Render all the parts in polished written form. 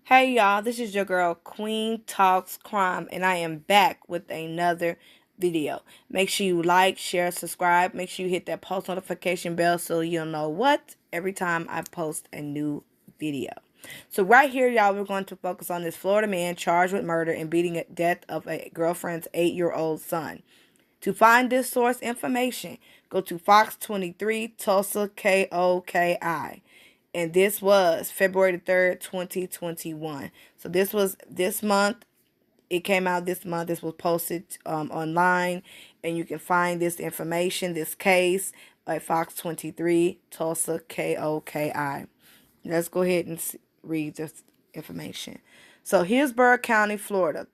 Hey y'all, this is your girl Queen Talks Crime, and I am back with another video. Make sure you like, share, subscribe. Make sure you hit that post notification bell so you'll know what every time I post a new video. So right here, y'all, we're going to focus on this Florida man charged with murder and beating the death of a girlfriend's 8-year-old son. To find this source information, go to Fox 23 Tulsa KOKI. And this was February the 3rd, 2021. So this was this month. It came out this month. This was posted online. And you can find this information, this case, at Fox 23 Tulsa KOKI. Let's go ahead and read this information. So, Hillsborough County, Florida.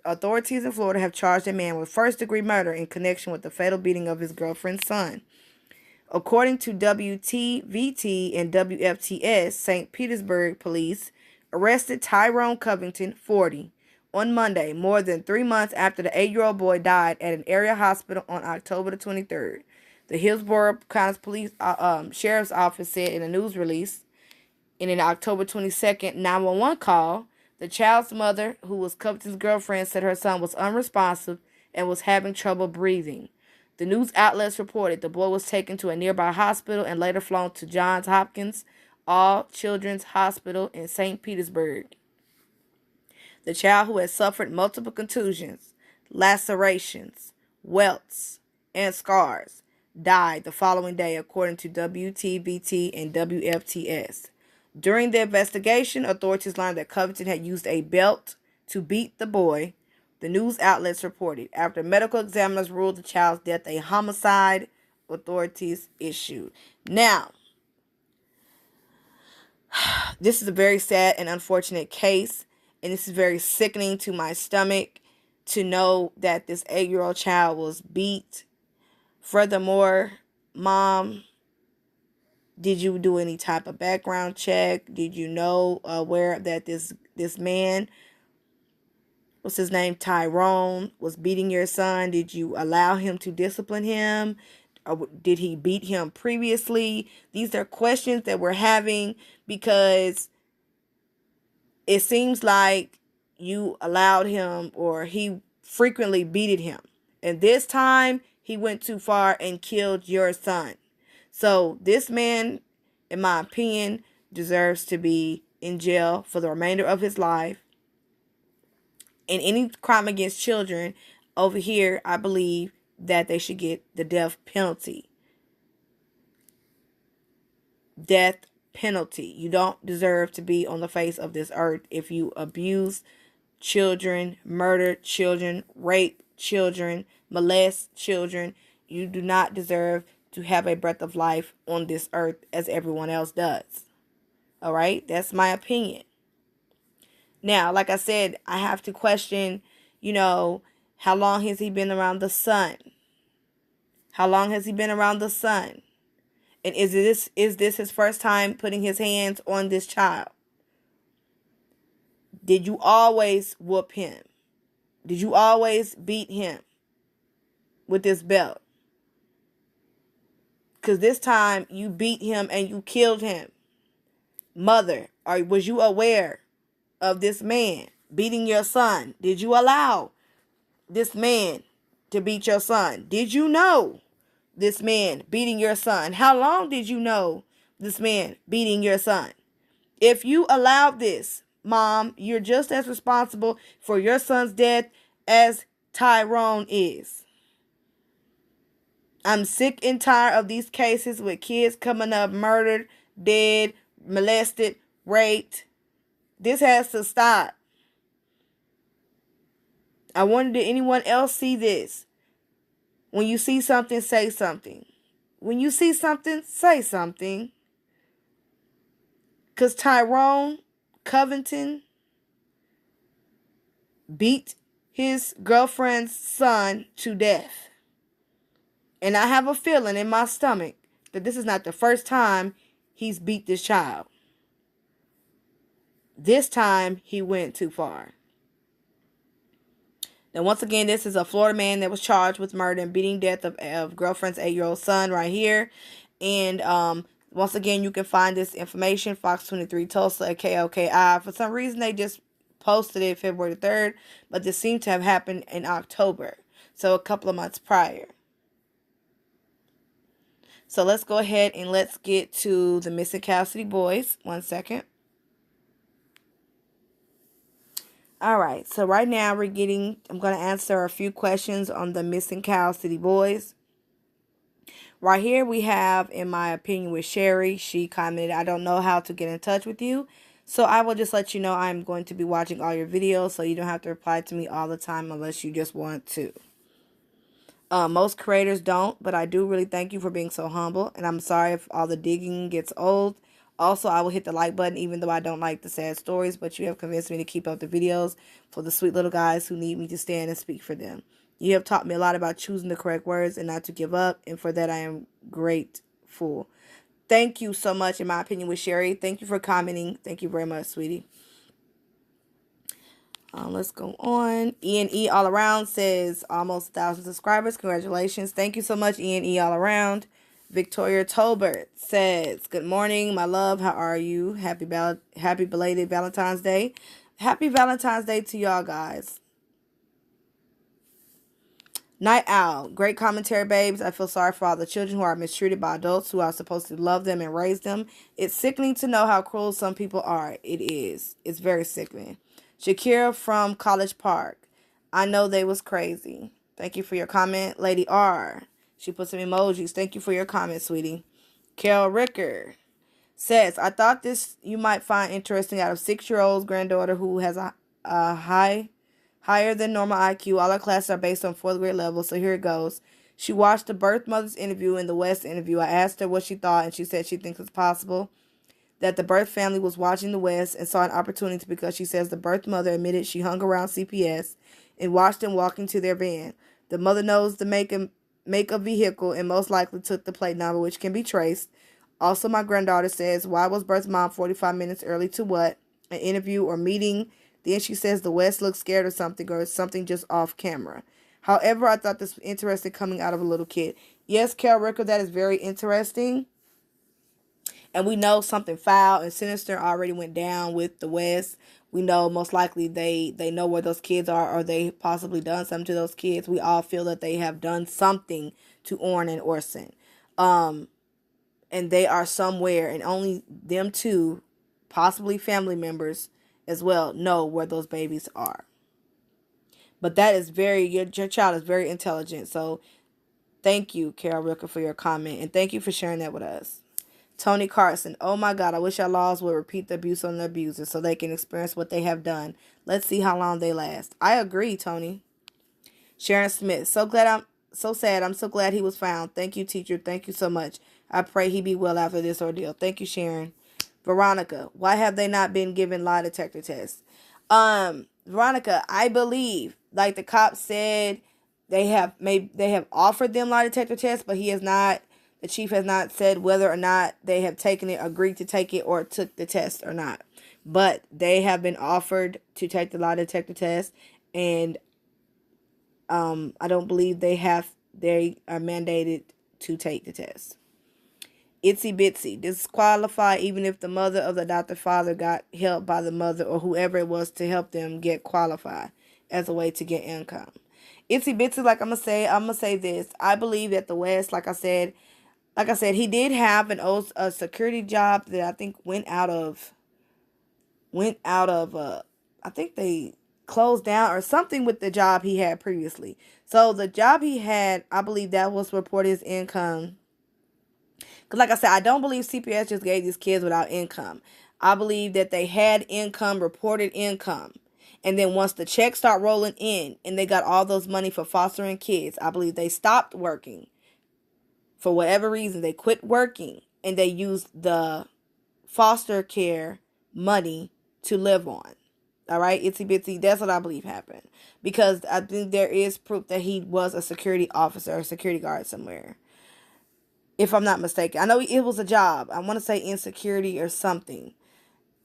Authorities in Florida have charged a man with first-degree murder in connection with the fatal beating of his girlfriend's son. According to WTVT and WFTS, St. Petersburg police arrested Tyrone Covington, 40, on Monday, more than 3 months after the 8-year-old boy died at an area hospital on October the 23rd. The Hillsborough County Police Sheriff's Office said in a news release. In an October 22nd 911 call, the child's mother, who was Covington's girlfriend, said her son was unresponsive and was having trouble breathing. The news outlets reported the boy was taken to a nearby hospital and later flown to Johns Hopkins All Children's Hospital in St. Petersburg. The child, who had suffered multiple contusions, lacerations, welts, and scars, died the following day, according to WTVT and WFTS. During the investigation, authorities learned that Covington had used a belt to beat the boy, the news outlets reported. After medical examiners ruled the child's death a homicide, authorities issued. Now, this is a very sad and unfortunate case, and this is very sickening to my stomach to know that this 8-year-old child was beat. Furthermore, Mom, did you do any type of background check? Did you know where that this man, what's his name, Tyrone, was beating your son? Did you allow him to discipline him? Or did he beat him previously? These are questions that we're having because it seems like you allowed him, or he frequently beated him. And this time he went too far and killed your son. So this man, in my opinion, deserves to be in jail for the remainder of his life. And any crime against children over here, I believe that they should get the death penalty. Death penalty. You don't deserve to be on the face of this earth if you abuse children, murder children, rape children, molest children. You do not deserve to have a breath of life on this earth as everyone else does. All right? That's my opinion. Now, like I said, I have to question, how long has he been around the son? How long has he been around the son? And is this his first time putting his hands on this child? Did you always whoop him? Did you always beat him with this belt? Because this time you beat him and you killed him. Mother, was you aware of this man beating your son? Did you allow this man to beat your son? Did you know this man beating your son? How long did you know this man beating your son? If you allowed this, Mom, you're just as responsible for your son's death as Tyrone is. I'm sick and tired of these cases with kids coming up murdered, dead, molested, raped. This has to stop. I wonder, did anyone else see this? When you see something, say something. When you see something, say something. Because Tyrone Covington beat his girlfriend's son to death. And I have a feeling in my stomach that this is not the first time he's beat this child. This time he went too far. Now, once again, this is a Florida man that was charged with murder and beating death of girlfriend's 8-year-old son right here. And Once again, you can find this information, Fox 23 Tulsa at KOKI. For some reason, they just posted it February 3rd, but this seemed to have happened in October, so a couple of months prior. So let's go ahead and let's get to the missing Cal City boys. 1 second. All right, so right now I'm going to answer a few questions on the missing Cal City boys. Right here we have, in my opinion, with Sherry. She commented, I don't know how to get in touch with you. So I will just let you know I'm going to be watching all your videos, so you don't have to reply to me all the time unless you just want to. Most creators don't, but I do really thank you for being so humble. And I'm sorry if all the digging gets old. Also, I will hit the like button even though I don't like the sad stories, but you have convinced me to keep up the videos for the sweet little guys who need me to stand and speak for them. You have taught me a lot about choosing the correct words and not to give up, and for that I am grateful. Thank you so much, in my opinion, with Sherry. Thank you for commenting. Thank you very much, sweetie. Let's go on. E&E All Around says almost 1,000 subscribers. Congratulations. Thank you so much, E&E All Around. Victoria Tolbert says, good morning, my love. How are you? Happy belated Valentine's Day. Happy Valentine's Day to y'all guys. Night Owl. Great commentary, babes. I feel sorry for all the children who are mistreated by adults who are supposed to love them and raise them. It's sickening to know how cruel some people are. It is. It's very sickening. Shakira from College Park. I know they was crazy. Thank you for your comment. Lady R. She put some emojis. Thank you for your comment, sweetie. Carol Ricker says, I thought this you might find interesting. Out of 6-year-old's granddaughter who has a higher than normal IQ. All our classes are based on 4th grade level, so here it goes. She watched the birth mother's interview and the West interview. I asked her what she thought, and she said she thinks it's possible that the birth family was watching the West and saw an opportunity because she says the birth mother admitted she hung around CPS and watched them walking to their van. The mother knows the make a vehicle and most likely took the plate number, which can be traced. Also, my granddaughter says, why was birth mom 45 minutes early to what? An interview or meeting? Then she says the West looks scared or something just off camera. However, I thought this was interesting coming out of a little kid. Yes, Carol Ricker, that is very interesting. And we know something foul and sinister already went down with the West. We know most likely they know where those kids are, or they possibly done something to those kids. We all feel that they have done something to Orrin and Orson. And they are somewhere, and only them two, possibly family members as well, know where those babies are. But that is your child is very intelligent. So thank you, Carol Ricker, for your comment. And thank you for sharing that with us. Tony Carson, oh my God, I wish our laws would repeat the abuse on the abusers so they can experience what they have done. Let's see how long they last. I agree, Tony. Sharon Smith, so sad. I'm so glad he was found. Thank you, teacher. Thank you so much. I pray he be well after this ordeal. Thank you, Sharon. Veronica, why have they not been given lie detector tests? Veronica, I believe, like the cops said, they have offered them lie detector tests, but the chief has not said whether or not they have taken it, agreed to take it, or took the test or not. But they have been offered to take the lie detector test, and I don't believe they are mandated to take the test. Itsy Bitsy, disqualify even if the mother of the adopted father got help by the mother or whoever it was to help them get qualified as a way to get income. Itsy Bitsy, I'm gonna say this. I believe that the West, like I said, he did have a security job that I think went out of I think they closed down or something with the job he had previously. So the job he had, I believe that was reported his income. Because like I said, I don't believe CPS just gave these kids without income. I believe that they had income, reported income. And then once the checks start rolling in and they got all those money for fostering kids, I believe they stopped working. For whatever reason, they quit working and they used the foster care money to live on. All right, Itsy Bitsy, that's what I believe happened. Because I think there is proof that he was a security officer or a security guard somewhere. If I'm not mistaken. I know it was a job. I want to say insecurity or something.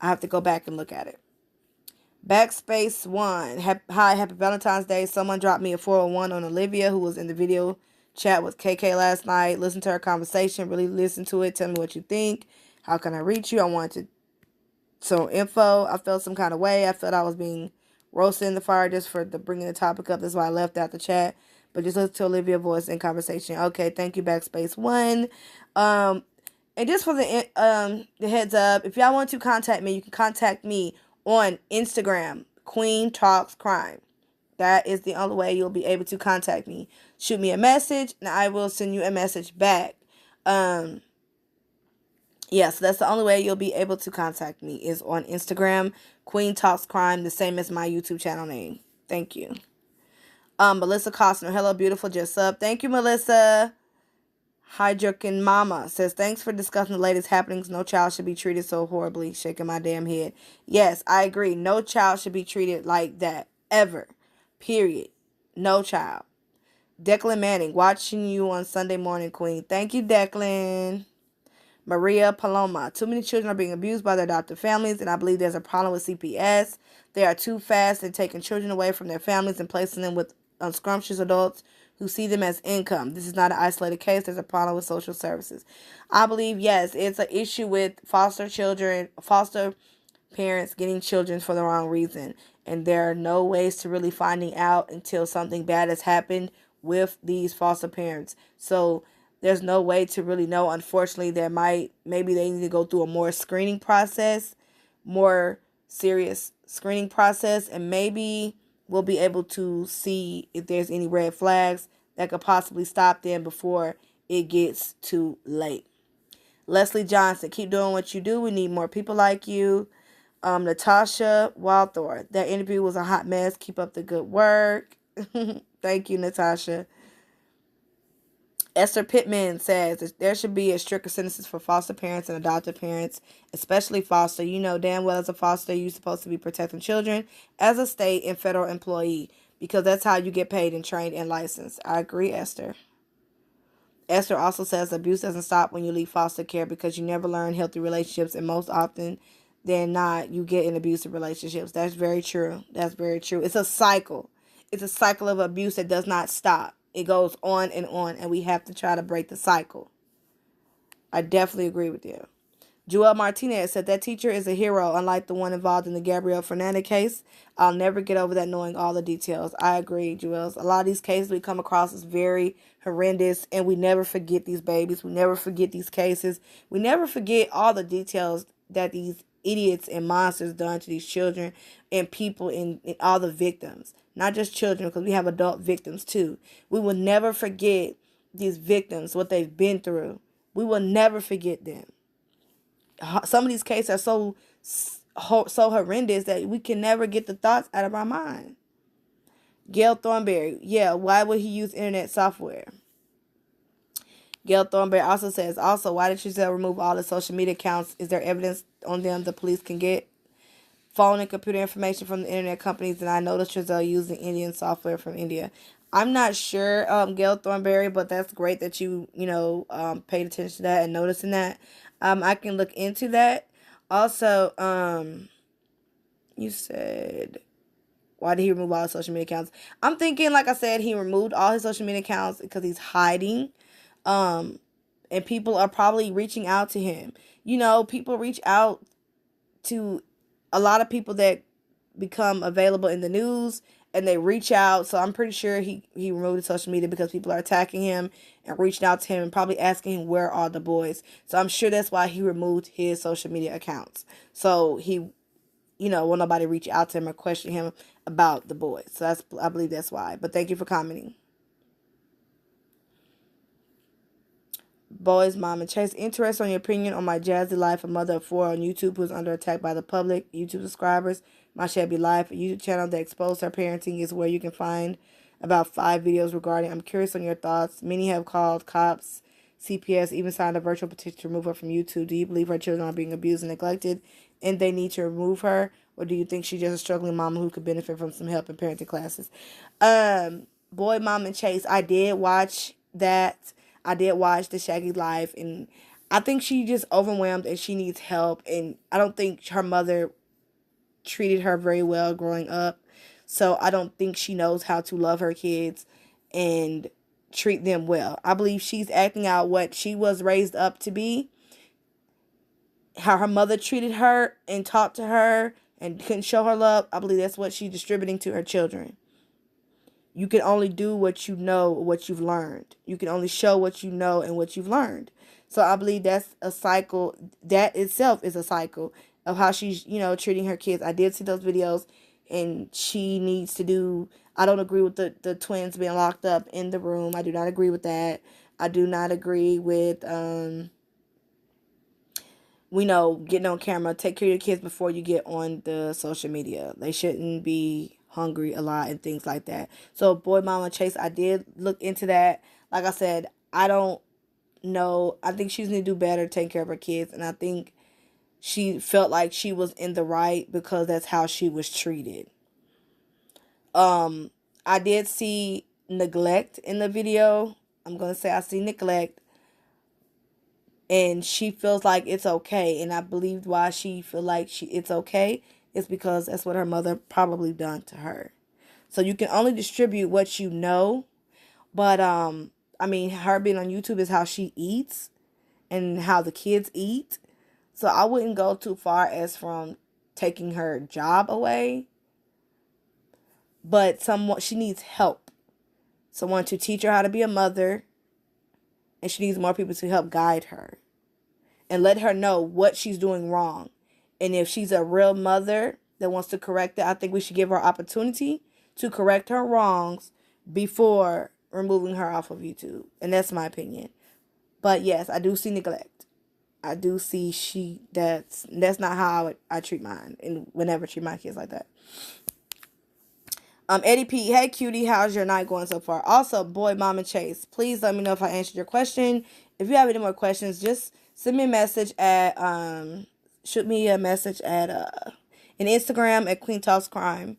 I have to go back and look at it. Backspace 1. Hi, happy Valentine's Day. Someone dropped me a 401 on Olivia, who was in the video chat with KK last night, listen to her conversation, really listen to it, tell me what you think. How can I reach you? I wanted some info. I felt some kind of way. I felt I was being roasted in the fire just for bringing the topic up. That's why I left out the chat. But just listen to Olivia's voice in conversation. Okay, thank you, Backspace One. And just for the heads up, if y'all want to contact me, you can contact me on Instagram, Queen Talks Crime. That is the only way you'll be able to contact me. Shoot me a message, and I will send you a message back. Yeah, so that's the only way you'll be able to contact me is on Instagram, Queen Talks Crime, the same as my YouTube channel name. Thank you. Melissa Costner, hello, beautiful, just up. Thank you, Melissa. Hydrokin Mama says, thanks for discussing the latest happenings. No child should be treated so horribly. Shaking my damn head. Yes, I agree. No child should be treated like that. Ever. Period. No child. Declan Manning, watching you on Sunday morning, Queen. Thank you, Declan. Maria Paloma, too many children are being abused by their adoptive families, and I believe there's a problem with CPS. They are too fast in taking children away from their families and placing them with unscrumptious adults who see them as income. This is not an isolated case. There's a problem with social services. I believe, yes, it's an issue with foster parents getting children for the wrong reason. And there are no ways to really finding out until something bad has happened with these foster parents. So there's no way to really know. Unfortunately, maybe they need to go through a more serious screening process, and maybe we'll be able to see if there's any red flags that could possibly stop them before it gets too late. Leslie Johnson, keep doing what you do. We need more people like you. Natasha Walthor, that interview was a hot mess. Keep up the good work. Thank you, Natasha. Esther Pittman says there should be a stricter sentences for foster parents and adoptive parents, especially foster. You know damn well as a foster, you're supposed to be protecting children as a state and federal employee because that's how you get paid and trained and licensed. I agree, Esther. Esther also says abuse doesn't stop when you leave foster care because you never learn healthy relationships, and most often than not, you get in abusive relationships. That's very true. That's very true. It's a cycle. It's a cycle of abuse that does not stop. It goes on, and we have to try to break the cycle. I definitely agree with you. Joel Martinez said that teacher is a hero, unlike the one involved in the Gabrielle Fernandez case. I'll never get over that knowing all the details. I agree, Joel. A lot of these cases we come across is very horrendous, and we never forget these babies. We never forget these cases. We never forget all the details that these idiots and monsters done to these children and people and all the victims. Not just children, because we have adult victims too. We will never forget these victims, what they've been through. We will never forget them. Some of these cases are so horrendous that we can never get the thoughts out of our mind. Gail Thornberry, yeah, why would he use internet software? Gail Thornberry also says, why did Trezell remove all the social media accounts? Is there evidence on them the police can get phone and computer information from the internet companies? And I noticed Trezell using Indian software from India. I'm not sure, Gail Thornberry, but that's great that you paid attention to that and noticing that. I can look into that. Also, you said, why did he remove all his social media accounts? I'm thinking, like I said, he removed all his social media accounts because he's hiding. And people are probably reaching out to him. People reach out to a lot of people that become available in the news, and they reach out. So I'm pretty sure he removed his social media because people are attacking him and reaching out to him and probably asking him where are the boys. So I'm sure that's why he removed his social media accounts. So he, will nobody reach out to him or question him about the boys. So I believe that's why. But thank you for commenting. Boys, Mom, and Chase, interest on your opinion on my jazzy life, a mother of 4 on YouTube who is under attack by the public, YouTube subscribers. My Shabby Life, a YouTube channel that exposed her parenting, is where you can find about 5 videos regarding. I'm curious on your thoughts. Many have called cops, CPS, even signed a virtual petition to remove her from YouTube. Do you believe her children are being abused and neglected and they need to remove her? Or do you think she's just a struggling mom who could benefit from some help in parenting classes? Boy, Mom, and Chase, I did watch that. I did watch the Shaggy Life, and I think she just overwhelmed and she needs help. And I don't think her mother treated her very well growing up. So I don't think she knows how to love her kids. And treat them well. I believe she's acting out what she was raised up to be, how her mother treated her and talked to her and couldn't show her love. I believe that's what she's distributing to her children. You can only do what you know, what you've learned. You can only show what you know and what you've learned. So I believe that's a cycle. That itself is a cycle of how she's, treating her kids. I did see those videos, and she needs to do. I don't agree with the twins being locked up in the room. I do not agree with that. I do not agree with, getting on camera. Take care of your kids before you get on the social media. They shouldn't be hungry a lot and things like that. So Boy Mama Chase, I did look into that. Like I said, I don't know. I think she's going to do better taking care of her kids. And I think she felt like she was in the right because that's how she was treated. I did see neglect in the video. I'm going to say I see neglect. And she feels like it's okay. And I believe why she feel like it's okay is because that's what her mother probably done to her. So you can only distribute what you know. But, her being on YouTube is how she eats and how the kids eat. So I wouldn't go too far as from taking her job away. But she needs help. Someone to teach her how to be a mother. And she needs more people to help guide her. And let her know what she's doing wrong. And if she's a real mother that wants to correct it, I think we should give her opportunity to correct her wrongs before removing her off of YouTube. And that's my opinion. But yes, I do see neglect. I do see that's not how I treat mine. And whenever I treat my kids like that. Eddie P, hey cutie, how's your night going so far? Also, Boy Mama Chase, please let me know if I answered your question. If you have any more questions, just send me a message at shoot me a message at an Instagram at Queen Talks Crime.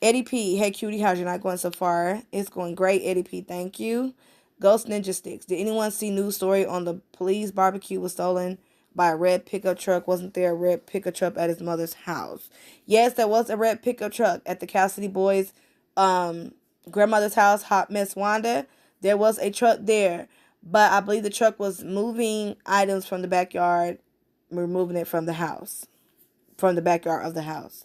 Eddie P, hey cutie, how's your night going so far? It's going great, Eddie P, thank you. Ghost Ninja Sticks, did anyone see news story on the police barbecue was stolen by a red pickup truck? Wasn't there a red pickup truck at his mother's house? Yes, there was a red pickup truck at the Cassidy boys' grandmother's house, Hot Mess Wanda. There was a truck there, but I believe the truck was moving items from the backyard, removing it from the house, from the backyard of the house.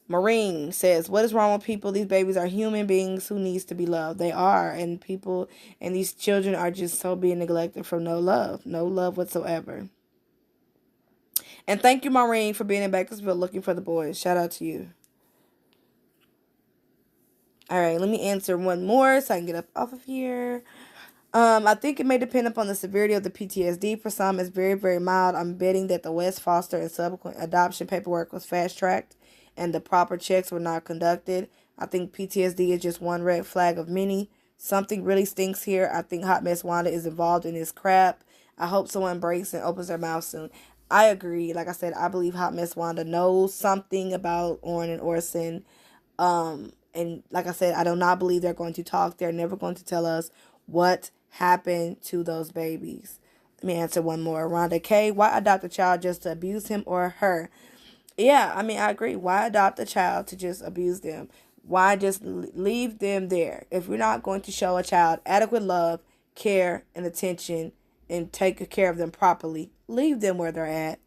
Marine says, what is wrong with people? These babies are human beings who needs to be loved. They are. And people and these children are just so being neglected from no love whatsoever. And thank you, Maureen, for being in Bakersfield looking for the boys. Shout out to you. All right, let me answer one more so I can get up off of here. I think it may depend upon the severity of the PTSD. For some, it's very, very mild. I'm betting that the West foster and subsequent adoption paperwork was fast-tracked and the proper checks were not conducted. I think PTSD is just one red flag of many. Something really stinks here. I think Hot Mess Wanda is involved in this crap. I hope someone breaks and opens their mouth soon. I agree. Like I said, I believe Hot Mess Wanda knows something about Orrin and Orson. And like I said, I do not believe they're going to talk. They're never going to tell us what happened to those babies. Let me answer one more. Rhonda K, why adopt a child just to abuse him or her? Yeah, I agree. Why adopt a child to just abuse them? Why just leave them there? If we're not going to show a child adequate love, care, and attention, and take care of them properly, leave them where they're at.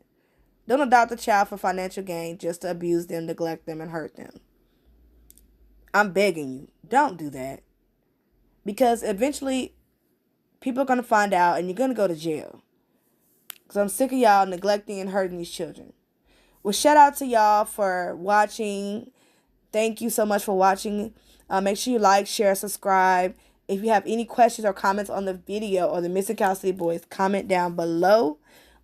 Don't adopt a child for financial gain just to abuse them, neglect them, and hurt them. I'm begging you, don't do that. Because eventually, people are going to find out and you're going to go to jail. Because I'm sick of y'all neglecting and hurting these children. Well, shout out to y'all for watching. Thank you so much for watching. Make sure you like, share, subscribe. If you have any questions or comments on the video or the Missing Cassidy Boys, comment down below.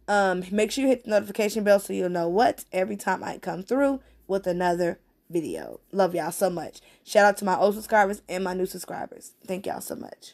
Make sure you hit the notification bell so you'll know what every time I come through with another video. Love y'all so much. Shout out to my old subscribers and my new subscribers. Thank y'all so much.